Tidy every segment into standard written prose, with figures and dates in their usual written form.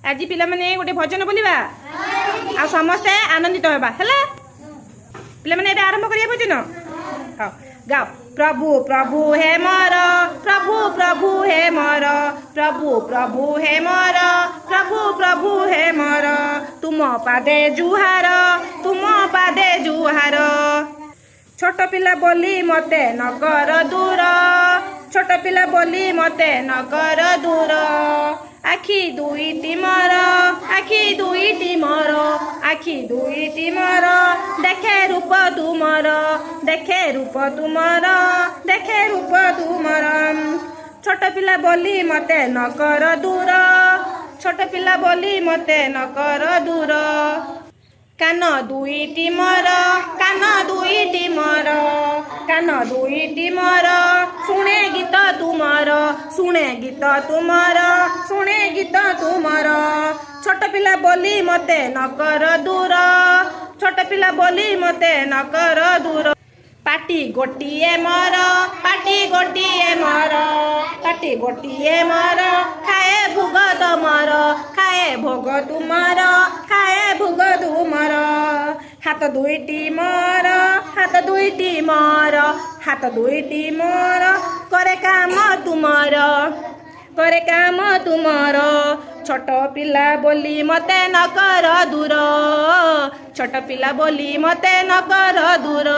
आज पिला माने गोटे भजन बोलिबा आ समस्ते आनंदित होबा हैला पिला माने एटा आरंभ करिया भजन हां गाओ प्रभु प्रभु हे मोर प्रभु प्रभु हे मोर प्रभु प्रभु हे मोर प्रभु प्रभु हे मोर तुम पादे जुहार तुम पादे जुहार छोट पिला बोली मते नगर दूर छोट पिला बोली मते नगर दूर आखि दुईटी मोर आखि दुईटी मोर आखि दुईटी मोर देखे रूप तुमर देखे रूप तुमर देखे रूप तुमर छोट पिला बोली मते नगर दूर छोट पिला बोली मते नगर दूर कान दुईटी मोर कान दुईटी मोर कान दुईटी मोर शुणे गीत तुमर शुणे गीत तुमर शुणे गीत तुमर छोट पिला बोली मते नकर दूर छोट पिला बोली मते नकर दूर पाटी गोटिए मोर पाटी गोटिए मोर पाटी गोटिए मोर खाए भोग तुमर खाए भोग तुमर खाए भोग तुमर हाथ दुईटी मोर हाथ दुईटी मोर हाथ दुईटी मोर करे काम तुमर करे काम तुमर छोट पिला बोली मते नकर दूर छोट पिला बोली मते नकर दूर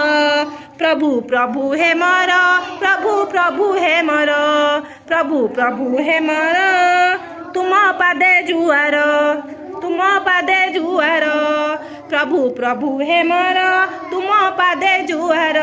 प्रभु प्रभु हे मोर प्रभु प्रभु हे मोर प्रभु प्रभु हे मोर तुम पादे जुआर तुम पादे जुआर प्रभु प्रभु हे मोर तुम पादे जुआर।